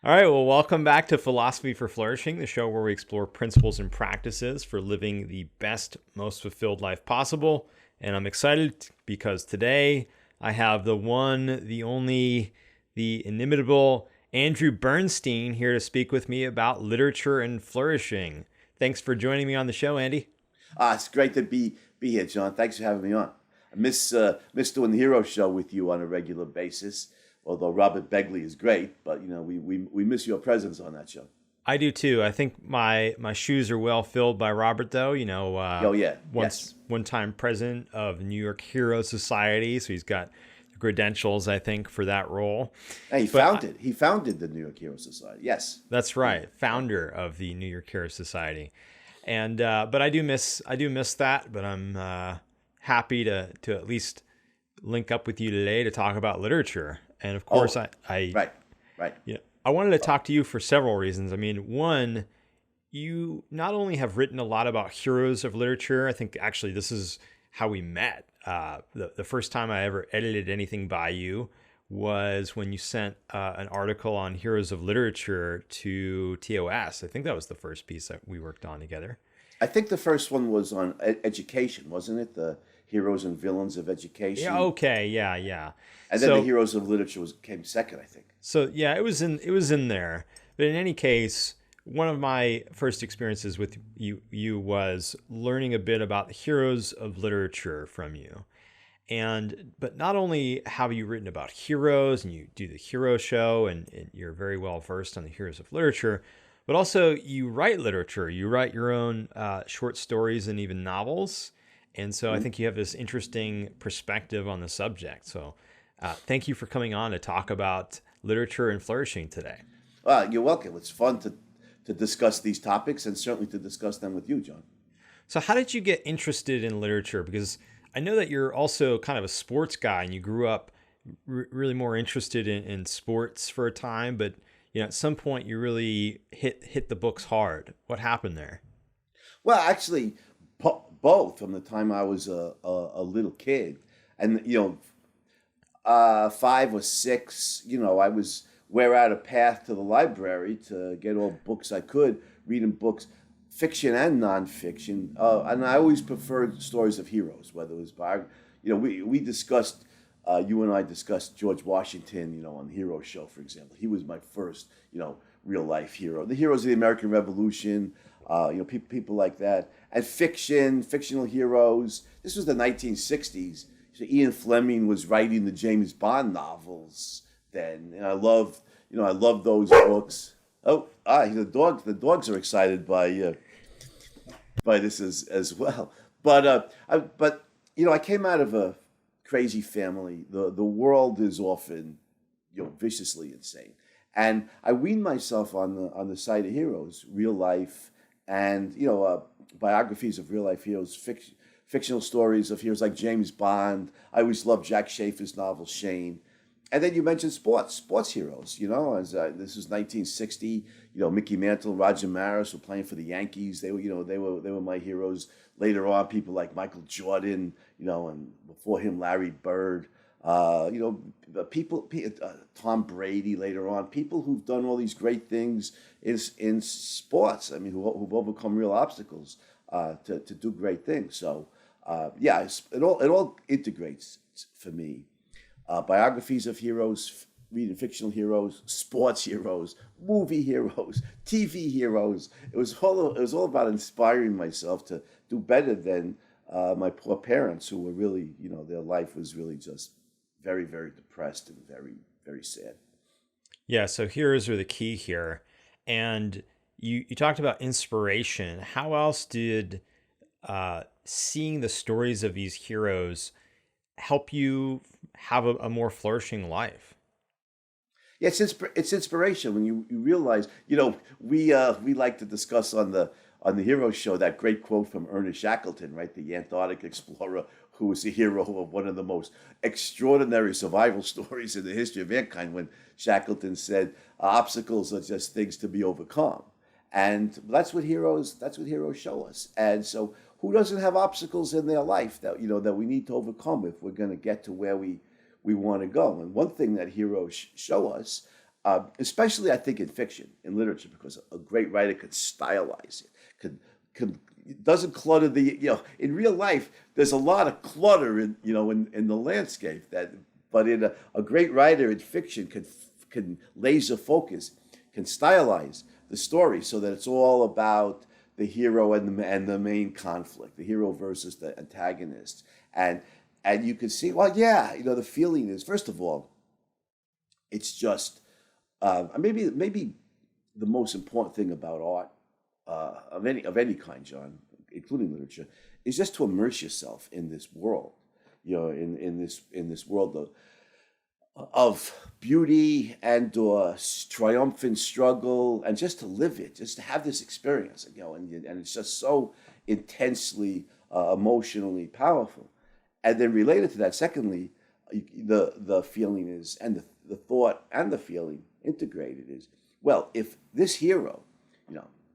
All right, well, welcome back to Philosophy for Flourishing, the show where we explore principles and practices for living the best, most fulfilled life possible. And I'm excited because today I have the one, the only, the inimitable Andrew Bernstein here to speak with me about literature and flourishing. Thanks for joining me on the show, Andy. It's great to be here, John. Thanks for having me on. I miss doing the Hero Show with you on a regular basis. Although Robert Begley is great, but we miss your presence on that show. I do too. I think my shoes are well filled by Robert, though. Oh yeah, once yes. one time president of New York Hero Society, so he's got the credentials, I think, for that role. Hey, he founded the New York Hero Society. Yes, That's right, founder of the New York Hero Society, and but I do miss that. But I'm happy to at least link up with you today to talk about literature. And of course, right. I wanted to talk to you for several reasons. I mean, one, you not only have written a lot about heroes of literature. I think actually this is how we met. The first time I ever edited anything by you was when you sent an article on heroes of literature to TOS. I think that was the first piece that we worked on together. I think the first one was on education, wasn't it? The heroes and villains of education. Yeah. Okay. Yeah. And then the heroes of literature came second, I think. So yeah, it was in there. But in any case, one of my first experiences with you was learning a bit about the heroes of literature from you. But not only have you written about heroes and you do the hero show and you're very well versed on the heroes of literature, but also you write literature. You write your own short stories and even novels. And so I think you have this interesting perspective on the subject. So thank you for coming on to talk about literature and flourishing today. You're welcome. It's fun to discuss these topics and certainly to discuss them with you, John. So how did you get interested in literature? Because I know that you're also kind of a sports guy and you grew up really more interested in sports for a time, but at some point you really hit the books hard. What happened there? Well, actually, both from the time I was a little kid, and 5 or 6, I was wear out a path to the library to get all books I could, reading books, fiction and nonfiction, and I always preferred stories of heroes, whether it was we discussed. You and I discussed George Washington, on the Hero Show, for example. He was my first, real life hero. The heroes of the American Revolution, people like that. And fictional heroes. This was the 1960s. So Ian Fleming was writing the James Bond novels then. And I loved those books. The dogs are excited by this as well. But I came out of a crazy family. The world is often, viciously insane. And I weaned myself on the side of heroes, real life, and biographies of real life heroes, fictional stories of heroes like James Bond. I always loved Jack Schaefer's novel Shane. And then you mentioned sports heroes. As this was 1960. Mickey Mantle, Roger Maris were playing for the Yankees. They were my heroes. Later on, people like Michael Jordan, and before him, Larry Bird. Tom Brady later on. People who've done all these great things in sports. I mean, who've overcome real obstacles to do great things. So it all integrates for me. Biographies of heroes, reading fictional heroes, sports heroes, movie heroes, TV heroes. It was all about inspiring myself to do better than my poor parents, who were really, their life was really just very, very depressed and very, very sad. Yeah, so heroes are the key here. And you talked about inspiration. How else did seeing the stories of these heroes help you have a more flourishing life? Yeah, it's inspiration when you realize, we like to discuss on the Hero Show that great quote from Ernest Shackleton, right, the Antarctic explorer who was the hero of one of the most extraordinary survival stories in the history of mankind, when Shackleton said, "Obstacles are just things to be overcome," and that's what heroes show us. And so, who doesn't have obstacles in their life that that we need to overcome if we're going to get to where we want to go? And one thing that heroes show us especially I think in fiction, in literature, because a great writer could stylize it, could it doesn't clutter the, in real life there's a lot of clutter in the landscape, but in a great writer in fiction can laser focus, can stylize the story so that it's all about the hero and the main conflict, the hero versus the antagonist, and you can see, well, yeah, the feeling is, first of all, it's just maybe the most important thing about art, of any kind, John, including literature, is just to immerse yourself in this world, in this world of beauty and triumphant struggle, and just to live it, just to have this experience, and it's just so intensely emotionally powerful. And then related to that, secondly, the feeling is, and the thought and the feeling integrated is, well, if this hero,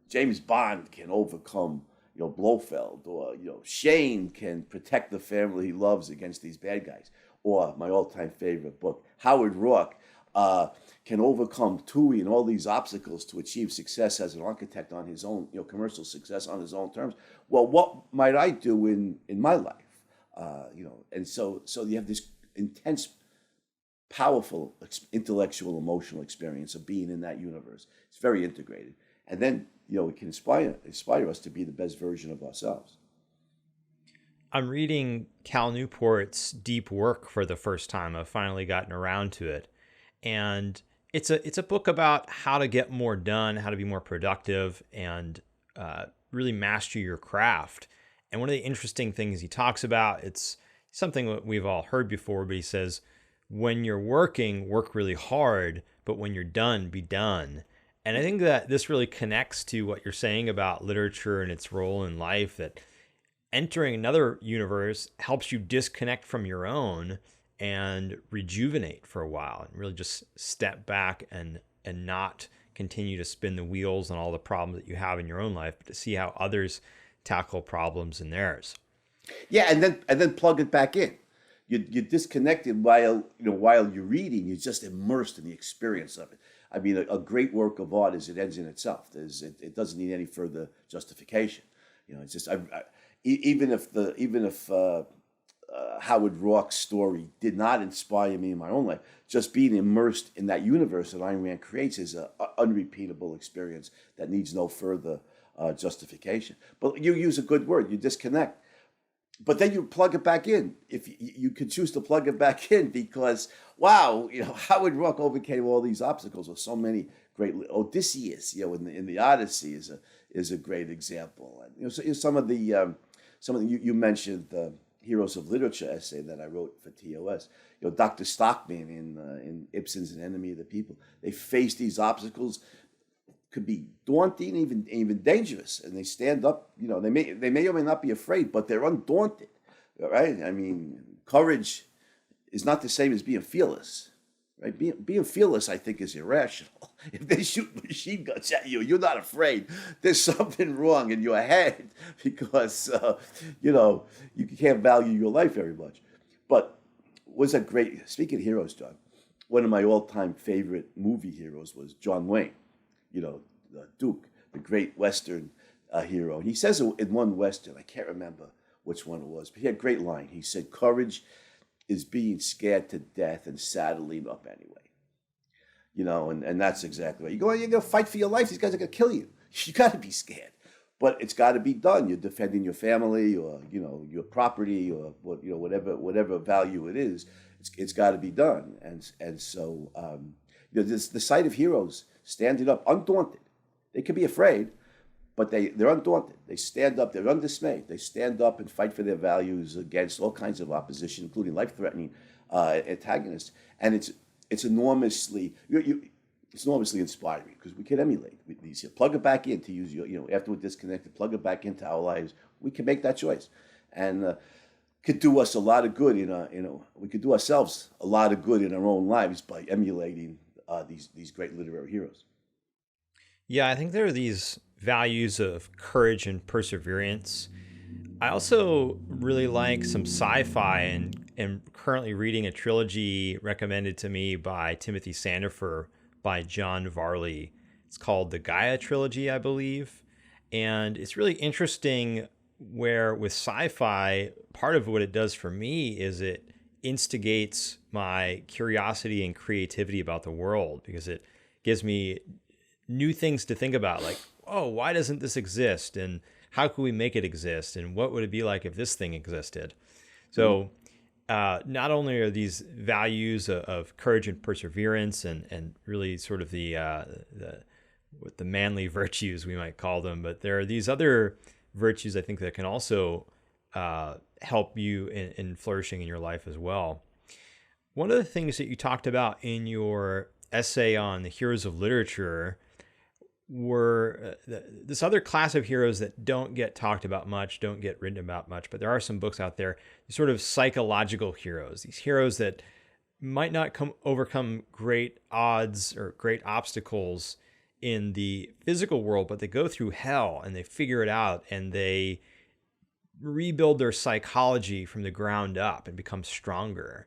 James Bond, can overcome, Blofeld, or, Shane can protect the family he loves against these bad guys, or my all-time favorite book, Howard Rourke, can overcome TUI and all these obstacles to achieve success as an architect on his own, commercial success on his own terms. Well, what might I do in my life? And so you have this intense, powerful, intellectual, emotional experience of being in that universe. It's very integrated. And then, it can inspire us to be the best version of ourselves. I'm reading Cal Newport's Deep Work for the first time. I've finally gotten around to it. And it's a book about how to get more done, how to be more productive, and really master your craft. And one of the interesting things he talks about, it's something that we've all heard before, but he says, when you're working, work really hard, but when you're done, be done. And I think that this really connects to what you're saying about literature and its role in life, that entering another universe helps you disconnect from your own and rejuvenate for a while, and really just step back and not continue to spin the wheels on all the problems that you have in your own life, but to see how others tackle problems in theirs. Yeah, and then plug it back in. You're disconnected while you're reading. You're just immersed in the experience of it. I mean, a great work of art is it ends in itself. It doesn't need any further justification. It's just even if Howard Rourke's story did not inspire me in my own life, just being immersed in that universe that Ayn Rand creates is an unrepeatable experience that needs no further justification. But you use a good word. You disconnect. But then you plug it back in. If you could choose to plug it back in, because wow, Howard Rourke overcame all these obstacles with so many great. Odysseus, in the Odyssey is a great example. And some of the you mentioned the Heroes of Literature essay that I wrote for TOS. Dr. Stockman in Ibsen's An Enemy of the People. They face these obstacles, could be daunting, even dangerous, and they stand up. They may or may not be afraid, but they're undaunted, right? I mean, courage is not the same as being fearless, right? Being fearless, I think, is irrational. If they shoot machine guns at you, you're not afraid. There's something wrong in your head, because you can't value your life very much. But was a great. Speaking of heroes, John, one of my all-time favorite movie heroes was John Wayne. The Duke, the great Western hero. And he says in one Western, I can't remember which one it was, but he had a great line. He said, "Courage is being scared to death and saddling up anyway." And that's exactly right. You're going to fight for your life. These guys are going to kill you. You got to be scared. But it's got to be done. You're defending your family, or, your property, or whatever value it is. It's got to be done. And so, the sight of heroes standing up, undaunted. They could be afraid, but they're undaunted. They stand up. They're undismayed. They stand up and fight for their values against all kinds of opposition, including life-threatening antagonists. And it's enormously inspiring, because we can emulate these. Plug it back in, to use after we're disconnected. Plug it back into our lives. We can make that choice, and could do us a lot of good. We could do ourselves a lot of good in our own lives by emulating these great literary heroes. Yeah, I think there are these values of courage and perseverance. I also really like some sci-fi, and am currently reading a trilogy recommended to me by Timothy Sandifer by John Varley. It's called the Gaia Trilogy, I believe. And it's really interesting where with sci-fi, part of what it does for me is it instigates my curiosity and creativity about the world, because it gives me new things to think about, like, oh, why doesn't this exist? And how could we make it exist? And what would it be like if this thing existed? So not only are these values of courage and perseverance and really sort of the manly virtues, we might call them, but there are these other virtues I think that can also help you in flourishing in your life as well. One of the things that you talked about in your essay on the heroes of literature were this other class of heroes that don't get talked about much, don't get written about much, but there are some books out there, sort of psychological heroes, these heroes that might not overcome great odds or great obstacles in the physical world, but they go through hell and they figure it out and they rebuild their psychology from the ground up and become stronger.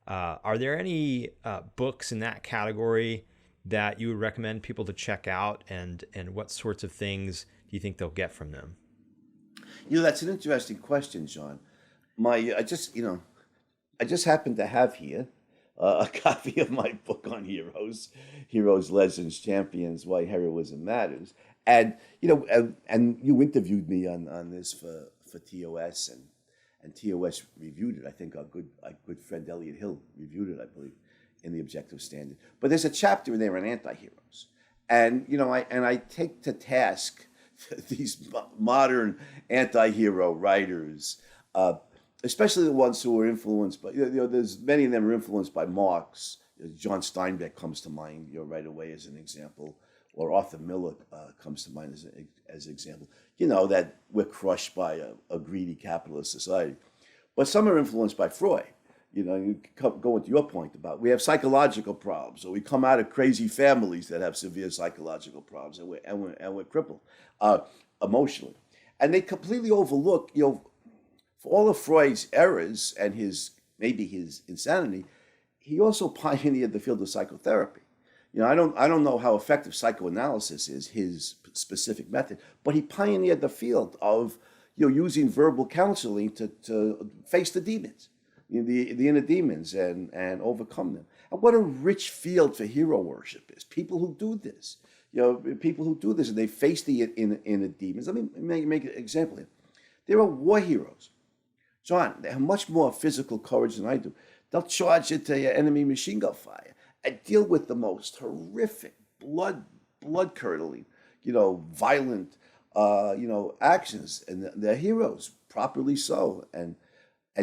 Are there any books in that category that you would recommend people to check out, and what sorts of things do you think they'll get from them? That's an interesting question, John. I just happen to have here a copy of my book on heroes, legends, champions, why heroism matters. And and you interviewed me on this for TOS, and TOS reviewed it. I think our good friend Elliot Hill reviewed it, I believe, in the Objective Standard. But there's a chapter in there on anti-heroes. And I take to task these modern anti-hero writers, especially the ones who are influenced by, there's many of them are influenced by Marx. John Steinbeck comes to mind, right away as an example, or Arthur Miller comes to mind as an example. That we're crushed by a greedy capitalist society. But some are influenced by Freud. You go into your point about we have psychological problems, or we come out of crazy families that have severe psychological problems, and we're crippled emotionally, and they completely overlook, for all of Freud's errors and his insanity, he also pioneered the field of psychotherapy. I don't know how effective psychoanalysis is, his specific method, but he pioneered the field of using verbal counseling to face the demons. The inner demons and overcome them. And what a rich field for hero worship is. People who do this, and they face the inner demons. Let me make an example here. There are war heroes. John, they have much more physical courage than I do. They'll charge into your enemy machine gun fire and deal with the most horrific, blood-curdling, violent, actions. And they're heroes, properly so. And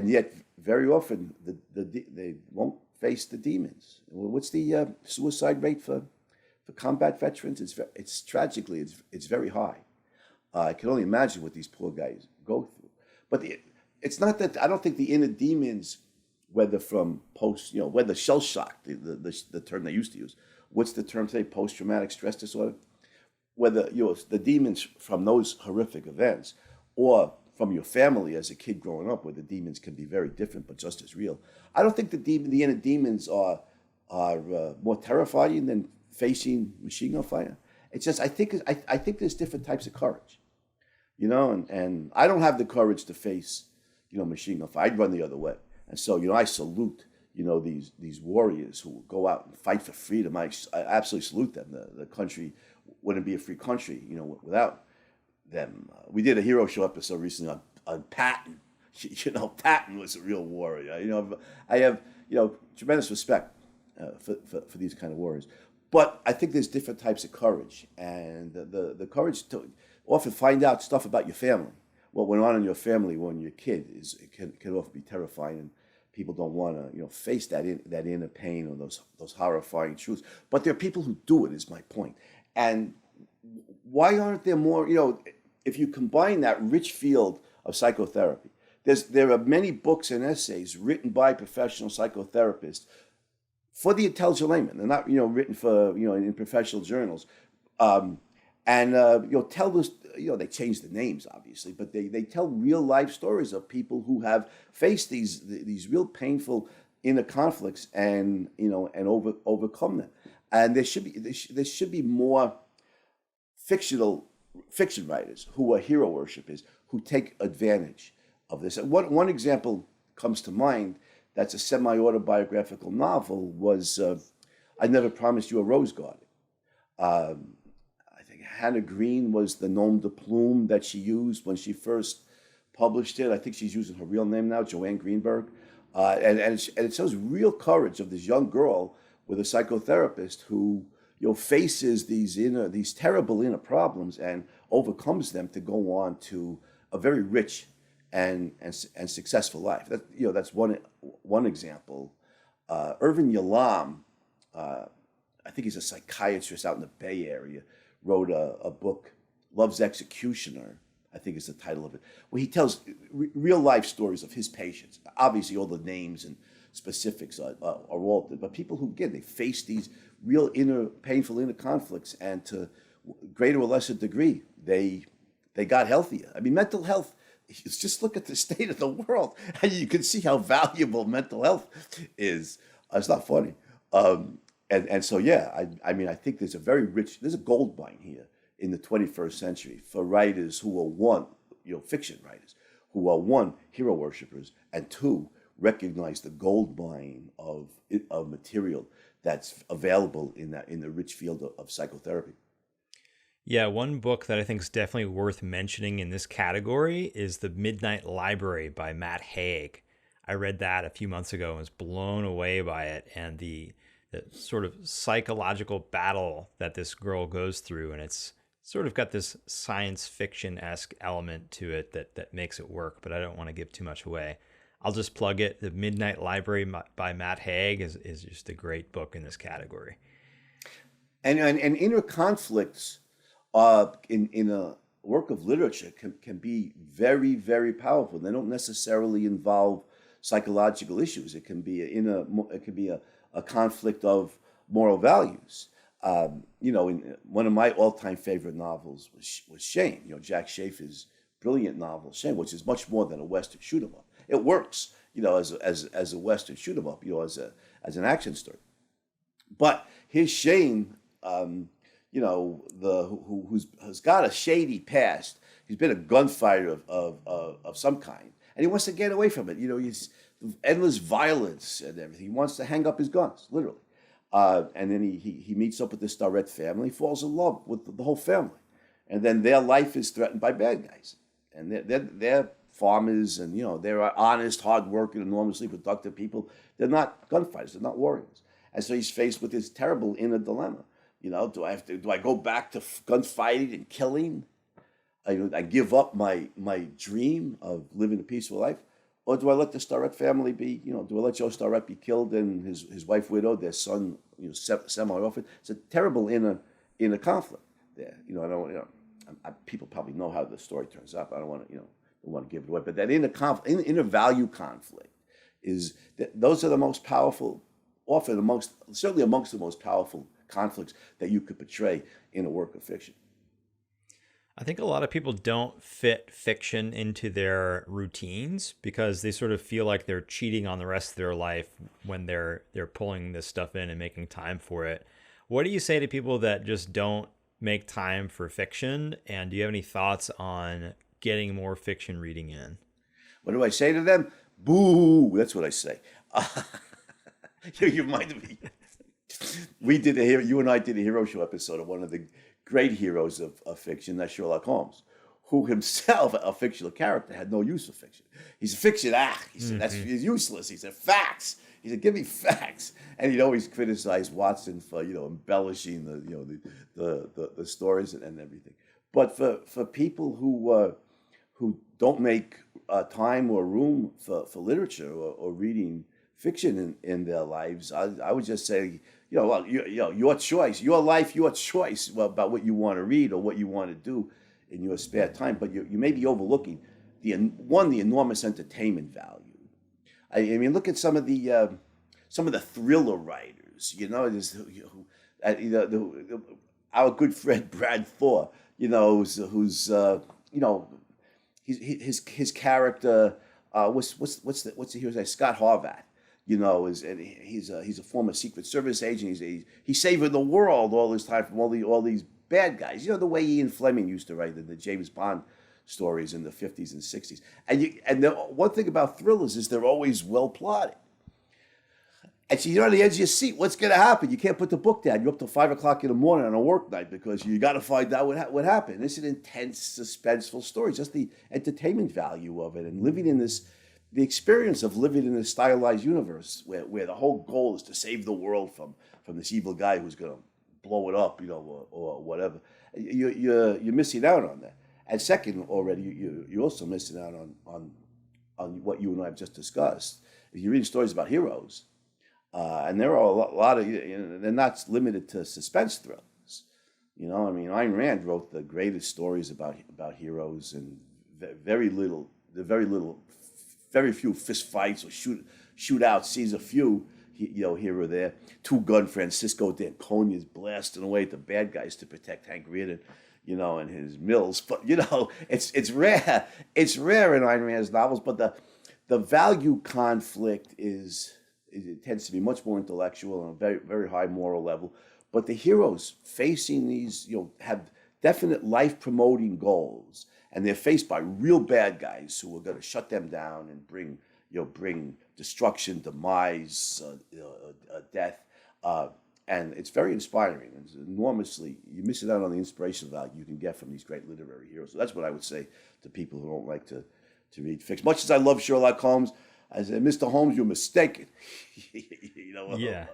yet, very often, they won't face the demons. What's the suicide rate for combat veterans? It's tragically, it's very high. I can only imagine what these poor guys go through. But it's not that, I don't think the inner demons, whether from whether shell shock, the term they used to use, what's the term today, post-traumatic stress disorder? Whether the demons from those horrific events, or from your family as a kid growing up, where the demons can be very different but just as real. I don't think the inner demons are more terrifying than facing machine gun fire. It's just I think there's different types of courage, and I don't have the courage to face machine gun fire. I'd run the other way. And so I salute these warriors who go out and fight for freedom. I absolutely salute them. The country wouldn't be a free country without them. We did a hero show episode recently on Patton. Patton was a real warrior. I have tremendous respect for these kind of warriors. But I think there's different types of courage, and the courage to often find out stuff about your family. What went on in your family when you're a kid can often be terrifying, and people don't want to face that inner pain or those horrifying truths. But there are people who do it. Is my point. And why aren't there more? If you combine that rich field of psychotherapy, there are many books and essays written by professional psychotherapists for the intelligent layman. They're not written for in professional journals, tell this. They change the names obviously, but they tell real life stories of people who have faced these real painful inner conflicts and overcome them. And there should be more fiction writers who are hero worshippers who take advantage of this. One example comes to mind that's a semi-autobiographical novel was I Never Promised You a Rose Garden. I think Hannah Green was the nom de plume that she used when she first published it. I think she's using her real name now, Joanne Greenberg. And it shows real courage of this young girl with a psychotherapist who faces these terrible inner problems and overcomes them to go on to a very rich and successful life. That's one example. Irvin Yalom, I think he's a psychiatrist out in the Bay Area, wrote a book, Love's Executioner, I think is the title of it, where he tells real life stories of his patients. Obviously, all the names and specifics are altered, but people who, again, they face these real painful inner conflicts, and to greater or lesser degree, they got healthier. I mean, mental health, just look at the state of the world, and you can see how valuable mental health is. It's not funny. And so, yeah, I mean, I think there's a gold mine here in the 21st century for writers who are fiction writers, who are one, hero worshippers, and two, recognize the gold mine of material that's available in the rich field of psychotherapy. Yeah, one book that I think is definitely worth mentioning in this category is The Midnight Library by Matt Haig. I read that a few months ago and was blown away by it, and the sort of psychological battle that this girl goes through, and it's sort of got this science fiction-esque element to it that makes it work, but I don't want to give too much away. I'll just plug it. The Midnight Library by Matt Haig is just a great book in this category. And inner conflicts in a work of literature can be very, very powerful. They don't necessarily involve psychological issues. It can be a conflict of moral values. In one of my all-time favorite novels was Shane. Jack Schaefer's brilliant novel Shane, which is much more than a Western shoot 'em up. It works, as a Western shoot 'em up, as an action story. But here's Shane, who's got a shady past. He's been a gunfighter of some kind, and he wants to get away from it. He's endless violence and everything. He wants to hang up his guns, literally. And then he meets up with the Starrett family, falls in love with the whole family, and then their life is threatened by bad guys, and they're farmers, and they're honest, hardworking, enormously productive people. They're not gunfighters. They're not warriors, and so he's faced with this terrible inner dilemma. Do I go back to gunfighting and killing? I give up my dream of living a peaceful life, or do I let the Starrett family be? Do I let Joe Starrett be killed and his wife widowed, their son semi-orphaned? It's a terrible inner conflict there. People probably know how the story turns out. I don't want to give it away, but that inner value conflict is those are the most powerful, certainly amongst the most powerful conflicts that you could portray in a work of fiction. I think a lot of people don't fit fiction into their routines because they sort of feel like they're cheating on the rest of their life when they're pulling this stuff in and making time for it. What do you say to people that just don't make time for fiction? And do you have any thoughts on getting more fiction reading in? What do I say to them? Boo! That's what I say. You reminded me. You and I did a hero show episode of one of the great heroes of fiction, that's Sherlock Holmes, who himself, a fictional character, had no use for fiction. He's a fiction. He said, that's useless. He said, facts. He said, give me facts. And he'd always criticize Watson for, embellishing the stories and everything. But for people who don't make time or room for literature or reading fiction in their lives, I would just say, your choice, your life, your choice about what you want to read or what you want to do in your spare time. But you may be overlooking the enormous entertainment value. I mean, look at some of the thriller writers. Our good friend Brad Thor. Who's his character. What's the hero's name? Scott Horvath. and he's a former Secret Service agent. He's saving the world all this time from all these bad guys. The way Ian Fleming used to write the James Bond stories in the 50s and 60s. And the one thing about thrillers is they're always well plotted. And so you're on the edge of your seat. What's going to happen? You can't put the book down. You're up till 5 o'clock in the morning on a work night because you got to find out what happened. It's an intense, suspenseful story. Just the entertainment value of it and living in the experience of living in a stylized universe where the whole goal is to save the world from this evil guy who's going to blow it up, or whatever. You're missing out on that. And second, already you're also missing out on what you and I have just discussed. If you're reading stories about heroes, and there are a lot of, they're not limited to suspense thrillers. Ayn Rand wrote the greatest stories about heroes, and very few fist fights or shootouts. Sees a few, here or there. Two Gun Francisco d'Anconia's blasting away at the bad guys to protect Hank Reardon, and his mills. But it's rare. It's rare in Ayn Rand's novels. But the value conflict it tends to be much more intellectual on a very, very high moral level. But the heroes facing these, have definite life-promoting goals, and they're faced by real bad guys who are going to shut them down and bring destruction, demise, death. And it's very inspiring. It's enormously, you're missing out on the inspirational value you can get from these great literary heroes. So that's what I would say to people who don't like to read fiction. Much as I love Sherlock Holmes, I said, Mr. Holmes, you're mistaken.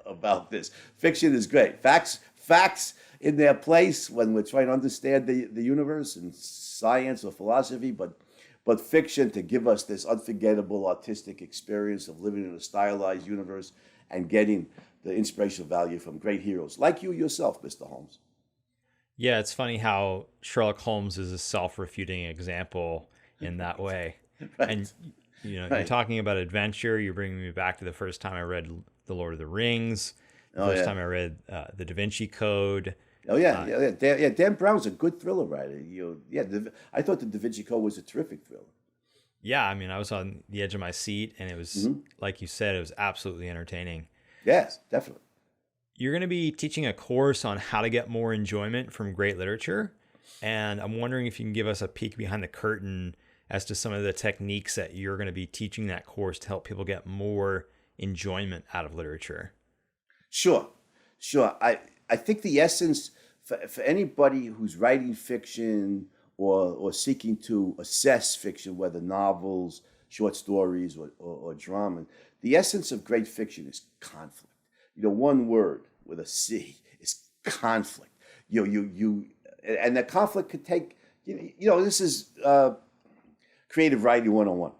About this. Fiction is great. Facts in their place when we're trying to understand the universe and science or philosophy, but fiction to give us this unforgettable artistic experience of living in a stylized universe and getting the inspirational value from great heroes like you yourself, Mr. Holmes. Yeah, it's funny how Sherlock Holmes is a self-refuting example in that way. Right. And you're talking about adventure. You're bringing me back to the first time I read The Lord of the Rings. The first time I read The Da Vinci Code. Oh yeah, Dan Brown's a good thriller writer. I thought the Da Vinci Code was a terrific thriller. Yeah, I was on the edge of my seat, and it was like you said, it was absolutely entertaining. Yes, definitely. You're going to be teaching a course on how to get more enjoyment from great literature, and I'm wondering if you can give us a peek behind the curtain as to some of the techniques that you're going to be teaching that course to help people get more enjoyment out of literature. Sure. I think the essence for anybody who's writing fiction or seeking to assess fiction, whether novels, short stories, or drama, the essence of great fiction is conflict. One word with a C is conflict. And that conflict could take, this is creative writing 101.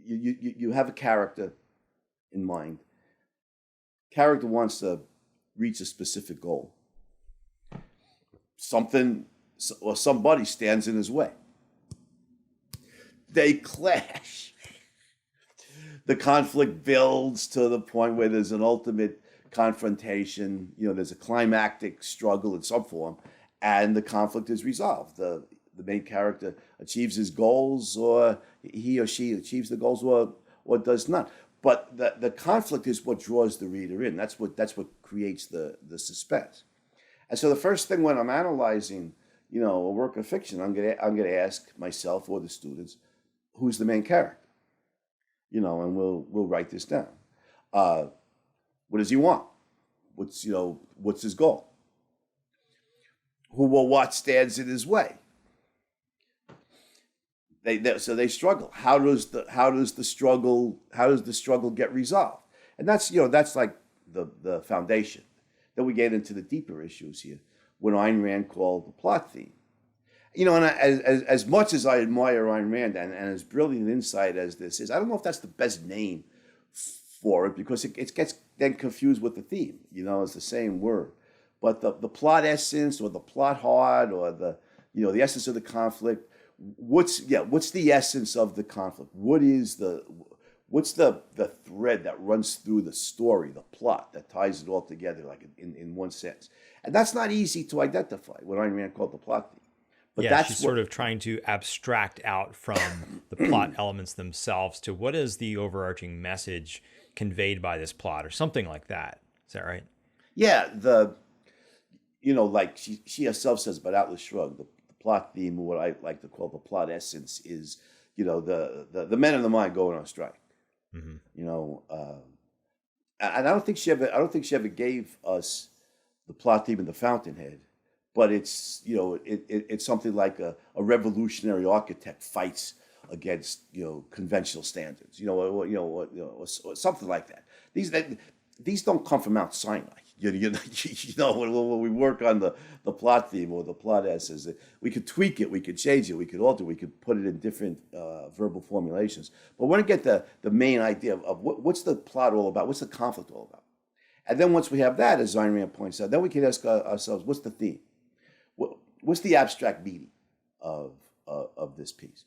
You have a character in mind. Character wants to reach a specific goal. Something or somebody stands in his way. They clash. The conflict builds to the point where there's an ultimate confrontation. There's a climactic struggle in some form, and the conflict is resolved. The main character achieves his goals, or he or she achieves the goals, or does not. But the conflict is what draws the reader in. That's what creates the suspense. And so the first thing when I'm analyzing, a work of fiction, I'm gonna ask myself or the students, who's the main character? And we'll write this down. What does he want? What's his goal? Who or what stands in his way? So they struggle. How does the struggle get resolved? And that's like the foundation. Then we get into the deeper issues here, what Ayn Rand called the plot theme. And as much as I admire Ayn Rand and as brilliant insight as this is, I don't know if that's the best name for it, because it gets then confused with the theme. It's the same word, but the plot essence or the plot heart or the essence of the conflict. What's the essence of the conflict? What's the thread that runs through the story, the plot that ties it all together, like in one sense? And that's not easy to identify, what Ayn Rand called the plot theme. But Yeah, she's that's sort what of trying to abstract out from the plot elements themselves to what is the overarching message conveyed by this plot or something like that. Is that right? yeah, like she herself says, but Atlas Shrugged, the plot theme, or what I like to call the plot essence, is the men of the mind going on strike. Hmm. You know, and I don't think she ever gave us the plot theme in The Fountainhead, but it's something like a revolutionary architect fights against conventional standards, or something like that. These don't come from Mount Sinai. When we work on the plot theme or the plot essence, we could tweak it, we could change it, we could alter, we could put it in different verbal formulations. But we want to get the main idea of what's the plot all about, what's the conflict all about. And then once we have that, as Ayn Rand points out, then we can ask ourselves, what's the theme? What's the abstract meaning of this piece?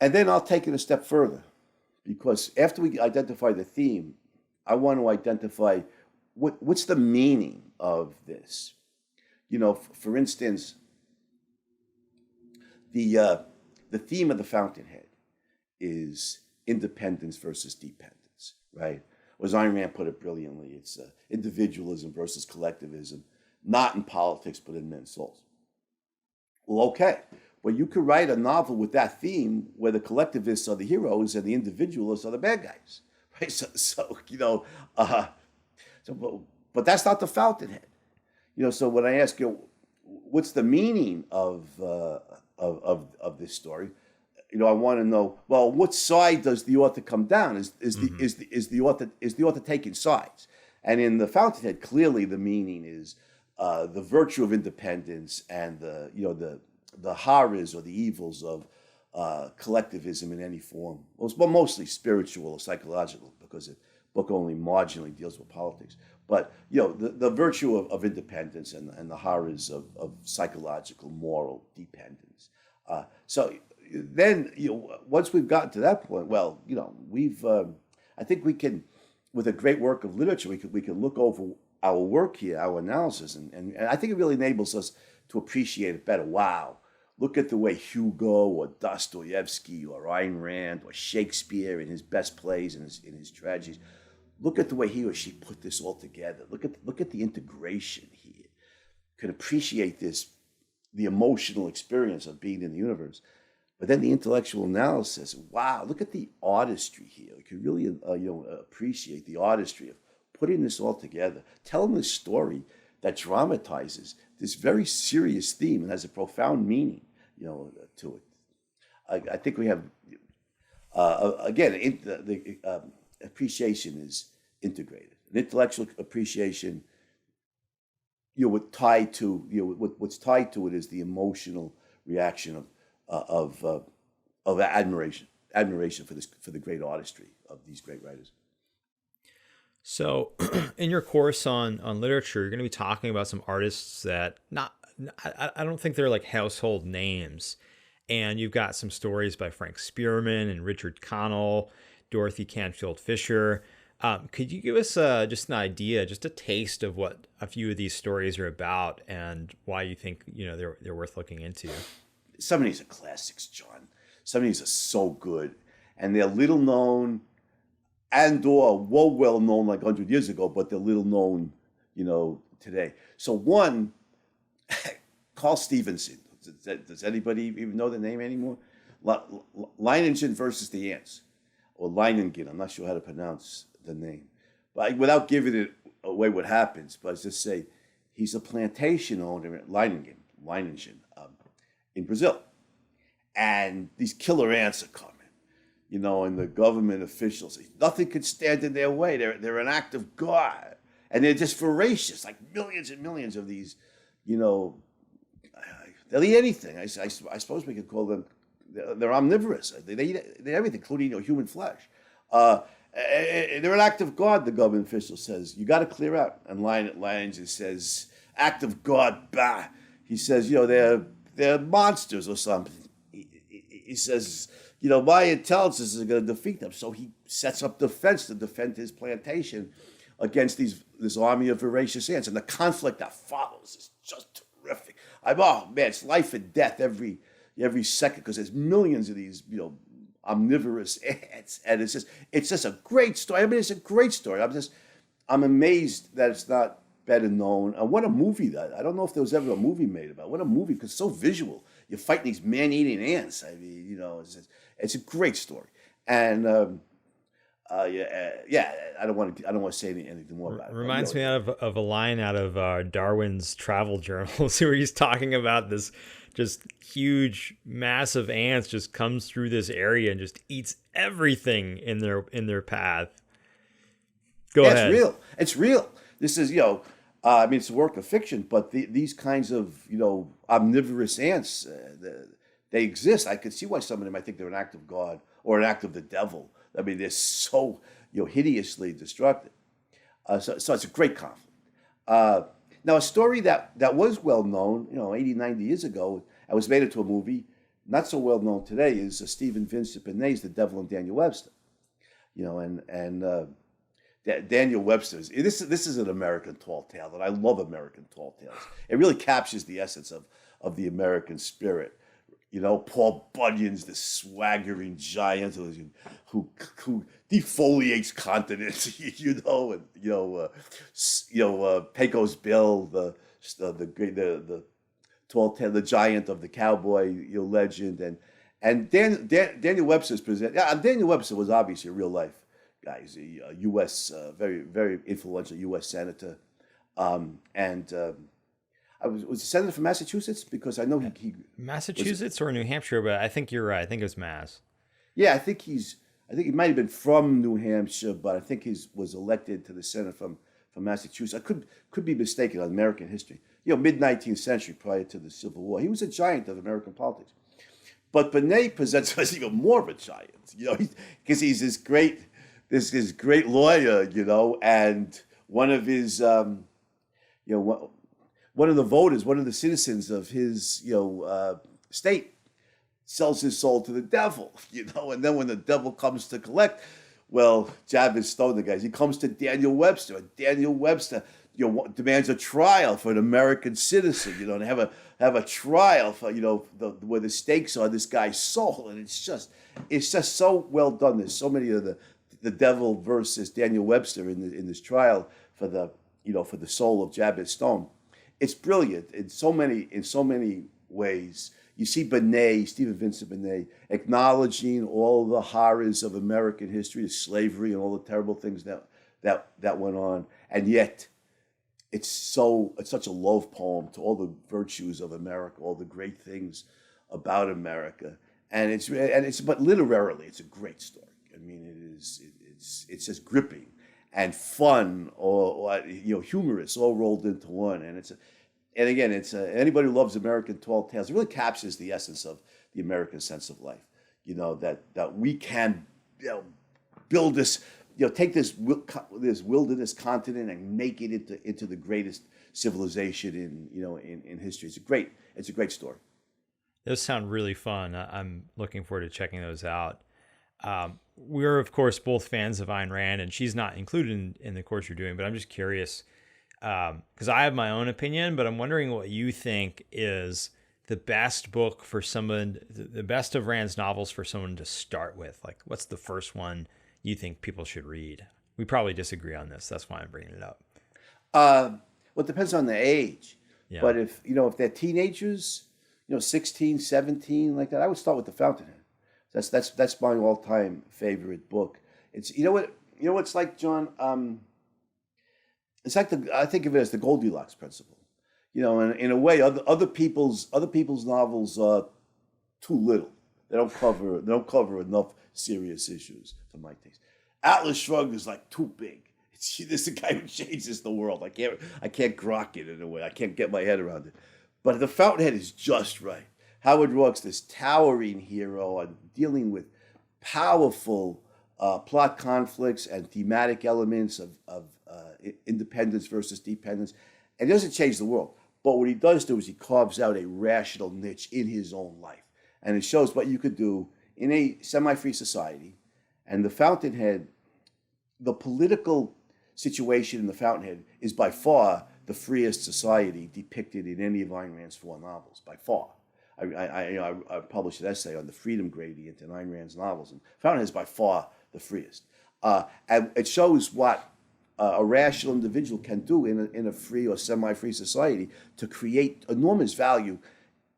And then I'll take it a step further, because after we identify the theme, I want to identify what's the meaning of this. For instance, the theme of The Fountainhead is independence versus dependence, right? Or as Ayn Rand put it brilliantly, it's individualism versus collectivism, not in politics, but in men's souls. Well, okay. Well, you could write a novel with that theme where the collectivists are the heroes and the individualists are the bad guys, right? But that's not The Fountainhead. So when I ask you, what's the meaning of this story? I want to know. Well, what side does the author come down? Is the author taking sides? And in The Fountainhead, clearly the meaning is the virtue of independence and the horrors or the evils of collectivism in any form. Well, mostly spiritual or psychological, because the book only marginally deals with politics. But the virtue of independence and the horrors of psychological, moral dependence. So then, once we've gotten to that point, well, we've. I think we can, with a great work of literature, we can look over our work here, our analysis, and I think it really enables us to appreciate it better. Wow, look at the way Hugo or Dostoevsky or Ayn Rand or Shakespeare in his best plays and in his tragedies. Look at the way he or she put this all together. Look at the integration here. Can appreciate the emotional experience of being in the universe. But then the intellectual analysis, wow, look at the artistry here. You can really appreciate the artistry of putting this all together, telling this story that dramatizes this very serious theme and has a profound meaning, to it. I think we have, again, the appreciation is integrated. An intellectual appreciation, what's tied to it is the emotional reaction of admiration for the great artistry of these great writers. So, in your course on literature, you're going to be talking about some artists that I don't think they're like household names, and you've got some stories by Frank Spearman and Richard Connell, Dorothy Canfield Fisher. Could you give us just an idea, just a taste of what a few of these stories are about and why you think they're worth looking into? Some of these are classics, John. Some of these are so good, and they're little known, and/or well known like 100 years ago, but they're little known, today. So one, Carl Stevenson. Does anybody even know the name anymore? Leiningen versus the Ants, or Leiningen. I'm not sure how to pronounce the name, but without giving it away what happens, but I just say he's a plantation owner at Leiningen, in Brazil, and these killer ants are coming. And the government officials say nothing could stand in their way. They're an act of God, and they're just voracious, like millions and millions of these. They'll eat anything. I suppose we could call them. They're omnivorous. They eat everything, including human flesh. They're an act of God. The government official says you got to clear out. And Lyons says, "Act of God, bah." He says, they're monsters or something. He says, my intelligence is going to defeat them. So he sets up defense to defend his plantation against this army of voracious ants. And the conflict that follows is just terrific. Oh man, it's life and death every second because there's millions of these, omnivorous ants, and it's just a great story. I mean, it's a great story. I'm amazed that it's not better known. What a movie that I don't know if there was ever a movie made about. What a movie because it's so visual. You're fighting these man-eating ants. I mean, it's a great story, and yeah. I don't want to say anything more about it. Reminds me of a line out of Darwin's travel journals where he's talking about this just huge, massive ants just comes through this area and just eats everything in their path. Go ahead. It's real. It's real. This is, I mean, it's a work of fiction, but these kinds of, omnivorous ants, they exist. I could see why some of them might think they're an act of God or an act of the devil. I mean, they're so, hideously destructive. So it's a great conflict. Now, a story that was well known, 80, 90 years ago, and was made into a movie, not so well known today, is Stephen Vincent Benet's The Devil and Daniel Webster. Daniel Webster's, this is an American tall tale, and I love American tall tales. It really captures the essence of the American spirit. Paul Bunyan's the swaggering giant who defoliates continents, Pecos Bill, the tall tale, the giant of the cowboy, legend, and Daniel Webster's present. Yeah, Daniel Webster was obviously a real life guy. He's a U.S. Very very influential U.S. senator, was a senator from Massachusetts because I know he Massachusetts or New Hampshire, but I think you're right. I think it was Mass. Yeah, I think he might have been from New Hampshire, but I think he was elected to the Senate from Massachusetts. I could be mistaken on American history. Mid-19th century, prior to the Civil War, he was a giant of American politics. But Benet presents us even more of a giant, because he's this great lawyer, and one of his one of the voters, one of the citizens of his, state sells his soul to the devil, and then when the devil comes to collect, well, Jabez Stone, the guys, he comes to Daniel Webster, and Daniel Webster, demands a trial for an American citizen, and have a trial for, where the stakes are this guy's soul, and it's just so well done. There's so many of the devil versus Daniel Webster in this trial for the soul of Jabez Stone. It's brilliant in so many ways. You see Stephen Vincent Benet, acknowledging all the horrors of American history, the slavery and all the terrible things that went on, and yet it's such a love poem to all the virtues of America, all the great things about America, but literarily it's a great story. I mean, it's just gripping and fun or humorous all rolled into one, and anybody who loves American tall tales, it really captures the essence of the American sense of life. That we can build this, take this wilderness continent and make it into the greatest civilization in history. It's a great story. Those sound really fun. I'm looking forward to checking those out. We're, of course, both fans of Ayn Rand, and she's not included in the course you're doing, but I'm just curious, because I have my own opinion, but I'm wondering what you think is the best book for someone, the best of Rand's novels for someone to start with. Like, what's the first one you think people should read? We probably disagree on this. That's why I'm bringing it up. Well, it depends on the age. Yeah. But if they're teenagers, 16, 17, like that, I would start with The Fountainhead. That's my all-time favorite book. It's what it's like, John. It's like I think of it as the Goldilocks principle. In a way, other people's novels are too little. They don't cover enough serious issues for my taste. Atlas Shrugged is like too big. This is the guy who changes the world. I can't grok it in a way. I can't get my head around it. But The Fountainhead is just right. Howard Roark's this towering hero and dealing with powerful plot conflicts and thematic elements of independence versus dependence. And he doesn't change the world. But what he does do is he carves out a rational niche in his own life. And it shows what you could do in a semi-free society. And The Fountainhead, the political situation in The Fountainhead is by far the freest society depicted in any of Ayn Rand's 4 novels, by far. I published an essay on the freedom gradient in Ayn Rand's novels, and Fountainhead is by far the freest. And it shows what a rational individual can do in a free or semi-free society to create enormous value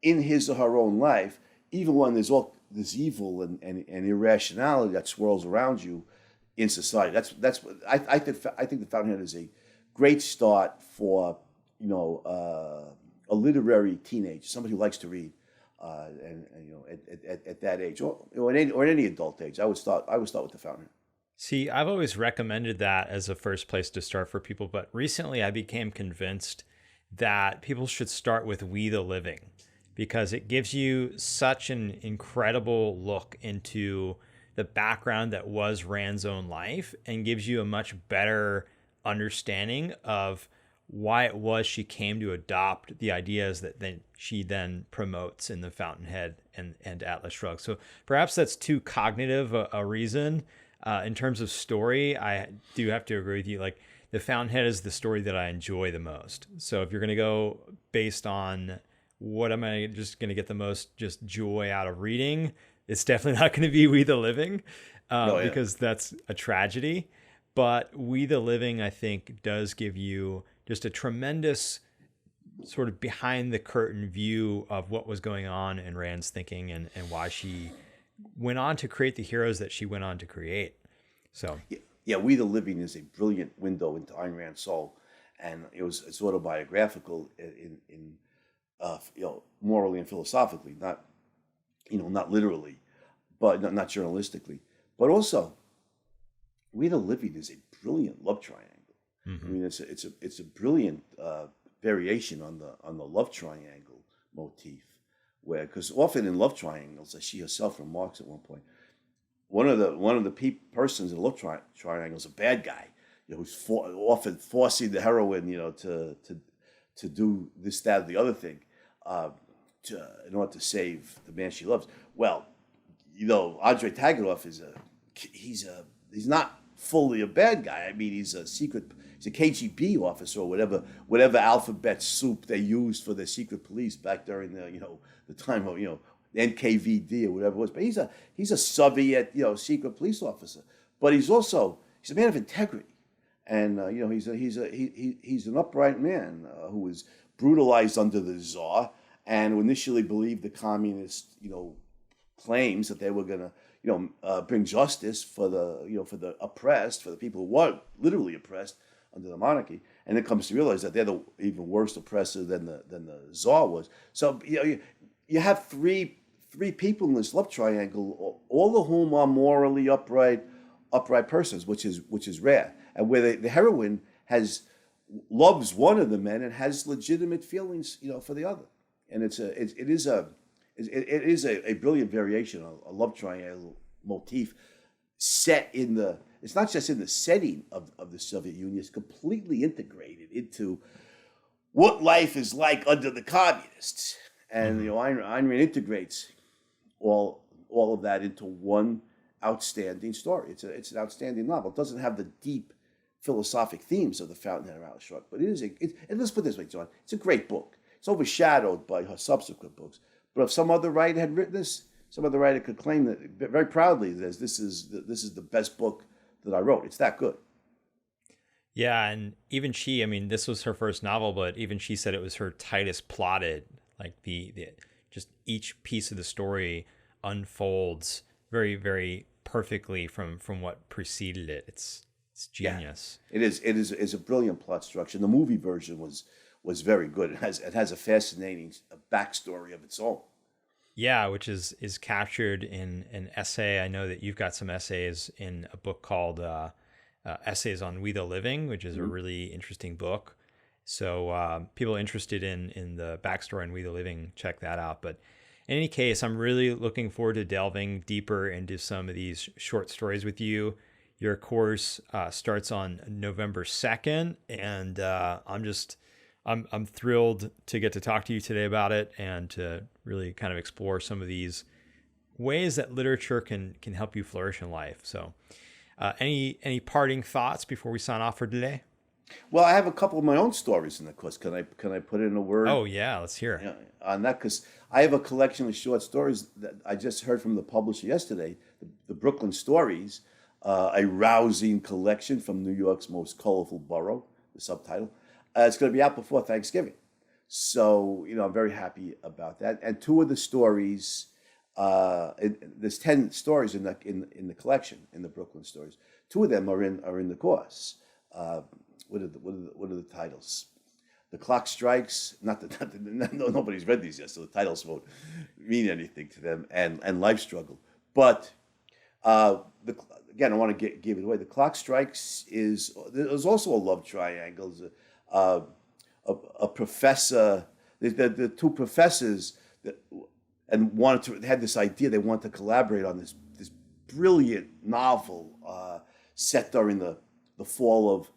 in his or her own life, even when there's all this evil and irrationality that swirls around you in society. That's what I think the Fountainhead is a great start for a literary teenager, somebody who likes to read, and at that age, or at any adult age. I would start with the Fountainhead. See, I've always recommended that as a first place to start for people, but recently I became convinced that people should start with We the Living, because it gives you such an incredible look into the background that was Rand's own life and gives you a much better understanding of why it was she came to adopt the ideas that she then promotes in the Fountainhead and Atlas Shrugged. So perhaps that's too cognitive a reason. In terms of story, I do have to agree with you. Like, the Fountainhead is the story that I enjoy the most. So if you're going to go based on what am I just going to get the most just joy out of reading, it's definitely not going to be We the Living, because that's a tragedy. But We the Living, I think, does give you just a tremendous sort of behind the curtain view of what was going on in Rand's thinking and why she went on to create the heroes that she went on to create. So yeah, We the Living is a brilliant window into Ayn Rand's soul, and it's autobiographical in morally and philosophically, not literally, but not journalistically, but also We the Living is a brilliant love triangle. Mm-hmm. I mean, it's a brilliant variation on the love triangle motif, where, because often in love triangles, as she herself remarks at one point, one of the persons in the love triangle is a bad guy, who's often forcing the heroine, to do this, that, or the other thing, in order to save the man she loves. Well, Andrei Taganov he's not fully a bad guy. I mean, he's a KGB officer, or whatever alphabet soup they used for the secret police back during the time of NKVD or whatever it was. But he's a Soviet secret police officer. But he's a man of integrity, and he's an upright man who was brutalized under the Tsar, and who initially believed the communist claims that they were going to bring justice for the oppressed, for the people who were literally oppressed under the monarchy, and then comes to realize that they're the even worse oppressor than the Tsar was. So you have three people in this love triangle, all of whom are morally upright persons, which is rare, and where the heroine loves one of the men and has legitimate feelings for the other, and it is a brilliant variation, a love triangle motif set in it's not just in the setting of the Soviet Union, it's completely integrated into what life is like under the communists. And Ayn Rand integrates all of that into one outstanding story. It's an outstanding novel. It doesn't have the deep philosophic themes of the Fountainhead or Atlas Shrugged, but and let's put it this way, John, it's a great book. It's overshadowed by her subsequent books. But if some other writer had written this, some other writer could claim that very proudly that this is the best book that I wrote. It's that good. Yeah, and even she, I mean, this was her first novel, but even she said it was her tightest plotted. Like the just each piece of the story unfolds very, very perfectly from what preceded it. It's genius. Yeah, it is a brilliant plot structure. The movie version was very good. It has a fascinating backstory of its own. Yeah, which is captured in an essay. I know that you've got some essays in a book called Essays on We the Living, which is a really interesting book. So people interested in the backstory on We the Living, check that out. But in any case, I'm really looking forward to delving deeper into some of these short stories with you. Your course starts on November 2nd, and I'm thrilled to get to talk to you today about it and to really kind of explore some of these ways that literature can help you flourish in life. So any parting thoughts before we sign off for today? Well, I have a couple of my own stories in the course. Can I put in a word? Oh yeah, let's hear it. Yeah, on that, because I have a collection of short stories that I just heard from the publisher yesterday, the Brooklyn Stories, a rousing collection from New York's most colorful borough, the subtitle. It's going to be out before Thanksgiving. So, I'm very happy about that. And two of the stories, there's 10 stories in the collection, in the Brooklyn Stories. Two of them are in the course. What are the titles? The Clock Strikes. Nobody's read these yet, so the titles won't mean anything to them. And Life Struggle. But again, I want to give it away. The Clock Strikes there's also a love triangle. There's a professor. The two professors had this idea. They wanted to collaborate on this brilliant novel set during the fall of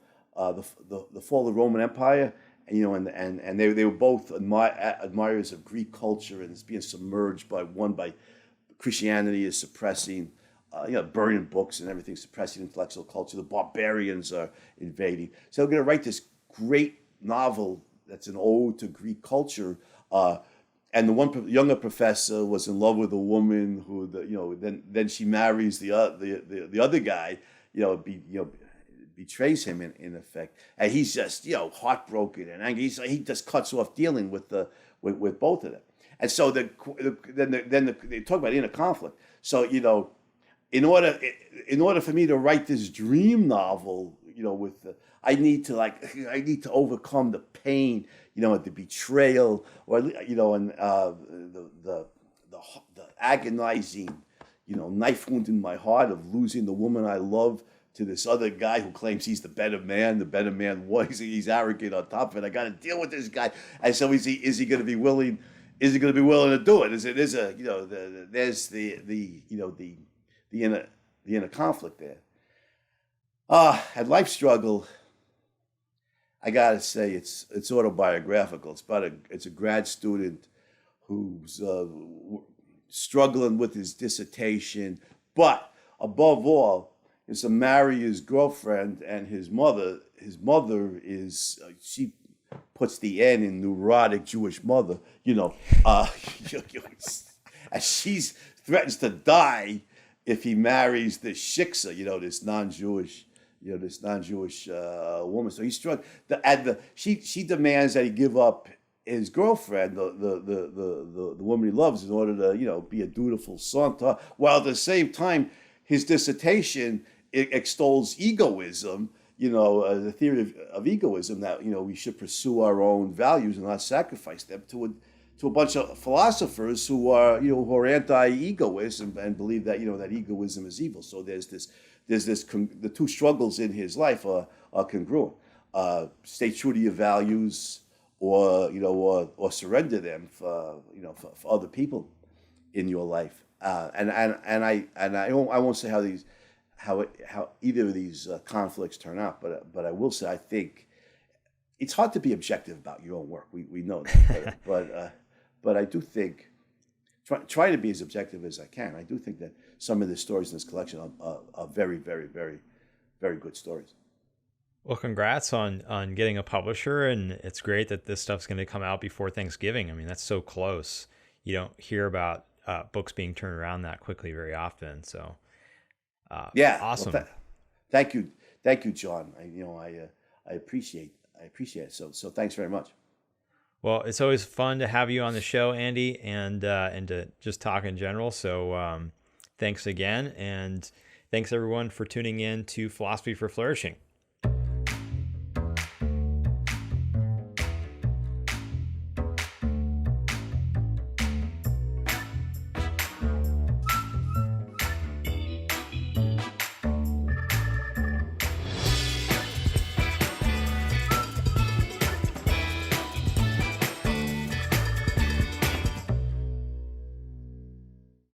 the fall of the Roman Empire, and they were both admirers of Greek culture, and it's being submerged by Christianity is suppressing, burning books and everything, suppressing intellectual culture. The barbarians are invading, so they're going to write this great novel that's an ode to Greek culture. And the one younger professor was in love with a woman who, then she marries the other guy, betrays him in effect, and he's just heartbroken and angry. He just cuts off dealing with both of them, and so then they talk about inner conflict. So in order for me to write this dream novel, I need to overcome the pain, the betrayal, or and the agonizing, knife wound in my heart of losing the woman I love to this other guy who claims he's the better man. The better man was he's arrogant on top of it. I got to deal with this guy. And so is he going to be willing? Is he going to be willing to do it? There's the inner conflict there. At Life Struggle, I gotta say it's autobiographical. It's a grad student who's struggling with his dissertation, but above all, is to marry his girlfriend, and his mother. His mother is she puts the N in neurotic Jewish mother, and she threatens to die if he marries this shiksa, this non-Jewish. This non-Jewish woman. So he's struck. She demands that he give up his girlfriend, the woman he loves, in order to be a dutiful son to her. While at the same time, his dissertation extols egoism. The theory of egoism, that we should pursue our own values and not sacrifice them to a bunch of philosophers who are anti-egoist and believe that that egoism is evil. So there's this the two struggles in his life are congruent. Stay true to your values, or surrender them for other people in your life. And I won't say how either of these conflicts turn out, but I will say I think it's hard to be objective about your own work. We know that, but I do think try to be as objective as I can. I do think that some of the stories in this collection are very, very, very, very good stories. Well, congrats on getting a publisher, and it's great that this stuff's going to come out before Thanksgiving. I mean, that's so close. You don't hear about books being turned around that quickly very often. So, awesome. Well, thank you, John. I appreciate it. So thanks very much. Well, it's always fun to have you on the show, Andy, and to just talk in general. So thanks again, and thanks everyone for tuning in to Philosophy for Flourishing.